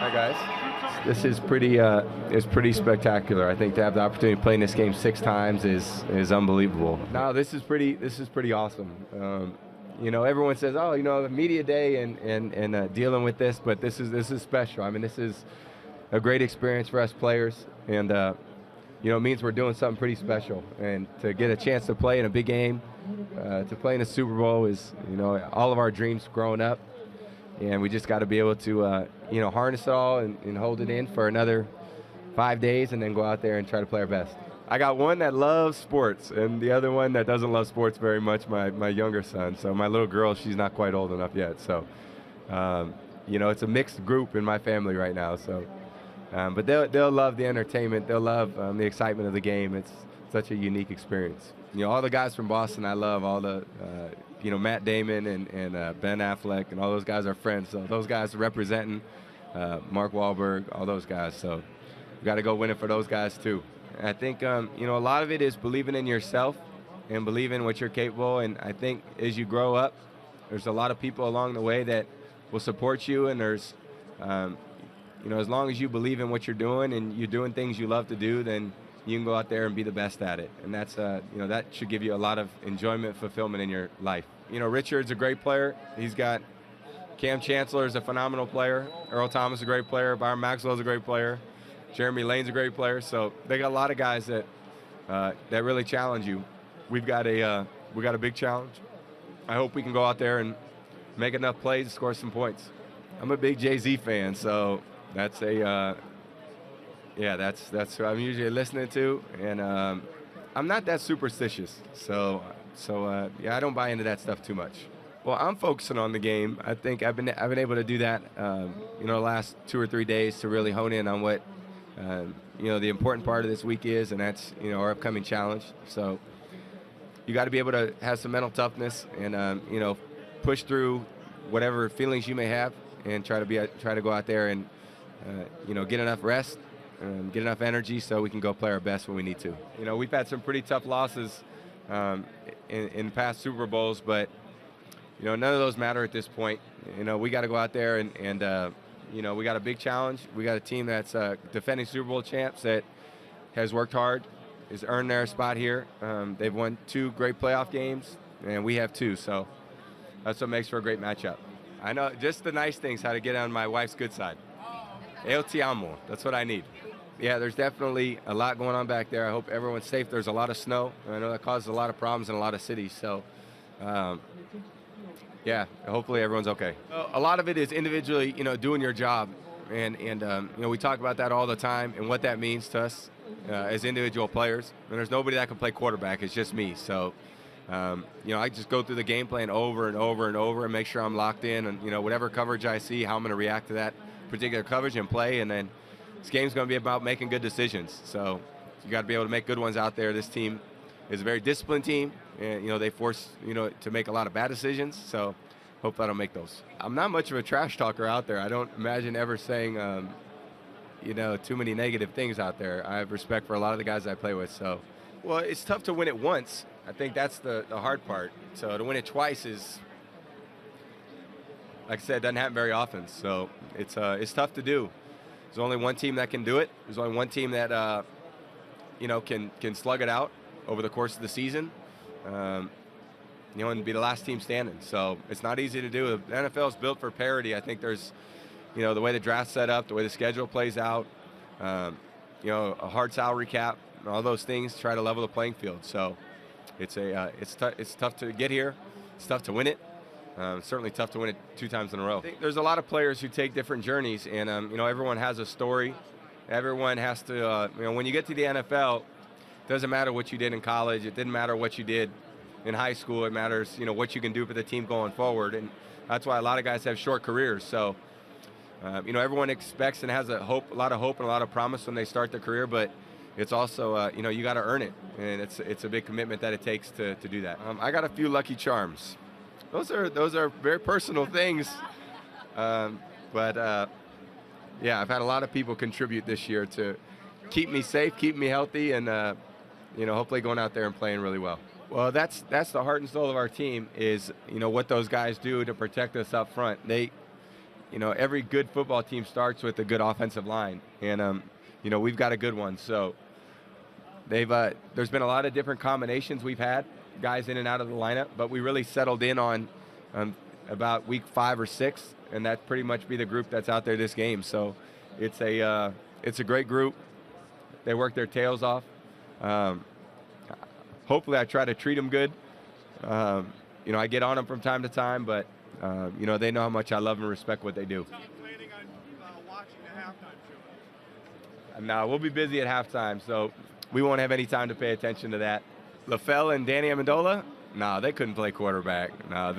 Hi guys. This is pretty spectacular. I think to have the opportunity to play in this game 6 times is unbelievable. No, this is pretty awesome. Everyone says, oh, media day and dealing with this, but this is special. I mean, this is a great experience for us players, and it means we're doing something pretty special. And to get a chance to play in a big game, to play in a Super Bowl is all of our dreams growing up, and we just got to be able to harness it all and hold it in for another 5 days, and then go out there and try to play our best. I got one that loves sports, and the other one that doesn't love sports very much. My younger son. So my little girl, she's not quite old enough yet. So it's a mixed group in my family right now. So, but they'll love the entertainment. They'll love the excitement of the game. It's such a unique experience. All the guys from Boston, I love all the. Matt Damon and Ben Affleck and all those guys are friends. So those guys representing Mark Wahlberg, all those guys. So we got to go win it for those guys too. And I think a lot of it is believing in yourself and believing what you're capable. And I think as you grow up, there's a lot of people along the way that will support you. And there's as long as you believe in what you're doing and you're doing things you love to do, then you can go out there and be the best at it. And that's, that should give you a lot of enjoyment, fulfillment in your life. Richard's a great player. He's got Cam Chancellor is a phenomenal player. Earl Thomas is a great player. Byron Maxwell's a great player. Jeremy Lane's a great player. So they got a lot of guys that really challenge you. We got a big challenge. I hope we can go out there and make enough plays to score some points. I'm a big Jay-Z fan, so that's that's who I'm usually listening to, and I'm not that superstitious, so I don't buy into that stuff too much. Well, I'm focusing on the game. I think I've been able to do that, the last 2 or 3 days to really hone in on what, the important part of this week is, and that's our upcoming challenge. So you got to be able to have some mental toughness and push through whatever feelings you may have, and try to go out there and get enough rest. Get enough energy so we can go play our best when we need to. We've had some pretty tough losses in past Super Bowls, but none of those matter at this point. We got to go out there and we got a big challenge. We got a team that's defending Super Bowl champs that has worked hard, has earned their spot here. They've won 2 great playoff games, and we have 2. So that's what makes for a great matchup. I know just the nice things, how to get on my wife's good side. El ti amo. That's what I need. Yeah, there's definitely a lot going on back there. I hope everyone's safe. There's a lot of snow. I know that causes a lot of problems in a lot of cities. So, hopefully everyone's okay. A lot of it is individually, doing your job. And we talk about that all the time and what that means to us as individual players. And there's nobody that can play quarterback. It's just me. So, I just go through the game plan over and over and over and make sure I'm locked in. And, whatever coverage I see, how I'm going to react to that particular coverage and play. And then this game's going to be about making good decisions. So you got to be able to make good ones out there. This team is a very disciplined team, and they force to make a lot of bad decisions. So hope I don't make those. I'm not much of a trash talker out there. I don't imagine ever saying too many negative things out there. I have respect for a lot of the guys I play with. So, well, it's tough to win it once. I think that's the hard part. So to win it twice is, like I said, doesn't happen very often. So it's tough to do. There's only one team that can do it. There's only one team that can slug it out over the course of the season, and be the last team standing. So it's not easy to do. The NFL is built for parity. I think there's, the way the draft's set up, the way the schedule plays out, a hard salary cap, and all those things try to level the playing field. So it's tough to get here. It's tough to win it. Certainly tough to win it 2 times in a row. I think there's a lot of players who take different journeys, and everyone has a story. Everyone has to, when you get to the NFL, it doesn't matter what you did in college. It didn't matter what you did in high school. It matters, what you can do for the team going forward, and that's why a lot of guys have short careers. So, everyone expects and has a lot of hope and a lot of promise when they start their career, but it's also, you got to earn it, and it's a big commitment that it takes to do that. I got a few lucky charms. Those are very personal things, but I've had a lot of people contribute this year to keep me safe, keep me healthy, and hopefully going out there and playing really well. Well, that's the heart and soul of our team is what those guys do to protect us up front. every good football team starts with a good offensive line, and we've got a good one. So there's been a lot of different combinations we've had, guys in and out of the lineup, but we really settled in on about week 5 or 6, and that pretty much be the group that's out there this game. So it's a great group. They work their tails off. Hopefully I try to treat them good. I get on them from time to time, but they know how much I love and respect what they do. Planning on watching the halftime show? No, we'll be busy at halftime, so we won't have any time to pay attention to that. LaFell and Danny Amendola, no, they couldn't play quarterback. No,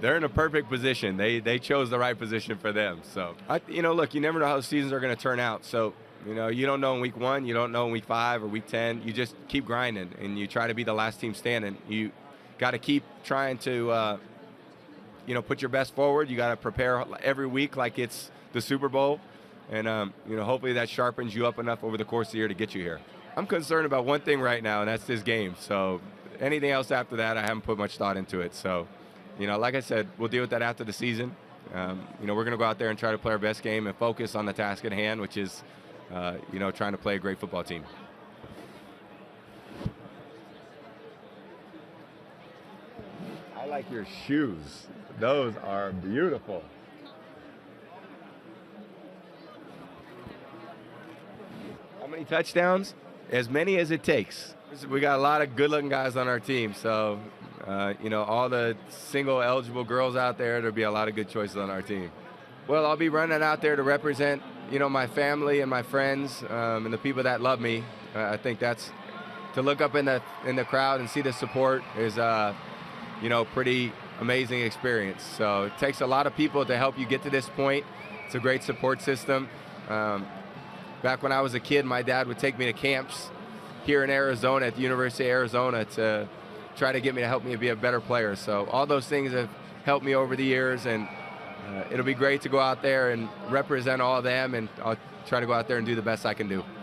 they're in a perfect position. They chose the right position for them. So, look, you never know how the seasons are going to turn out. So, you don't know in week 1, you don't know in week 5 or week 10. You just keep grinding, and you try to be the last team standing. You got to keep trying to, put your best forward. You got to prepare every week like it's the Super Bowl. And, hopefully that sharpens you up enough over the course of the year to get you here. I'm concerned about one thing right now, and that's this game. So anything else after that, I haven't put much thought into it. So, like I said, we'll deal with that after the season. We're going to go out there and try to play our best game and focus on the task at hand, which is, trying to play a great football team. I like your shoes. Those are beautiful. How many touchdowns? As many as it takes. We got a lot of good-looking guys on our team, so all the single eligible girls out there'll be a lot of good choices on our team. Well, I'll be running out there to represent, my family and my friends and the people that love me. I think that's to look up in the crowd and see the support is, pretty amazing experience. So it takes a lot of people to help you get to this point. It's a great support system. Back when I was a kid, my dad would take me to camps here in Arizona at the University of Arizona to try to get me to help me be a better player. So all those things have helped me over the years, and it'll be great to go out there and represent all of them, and I'll try to go out there and do the best I can do.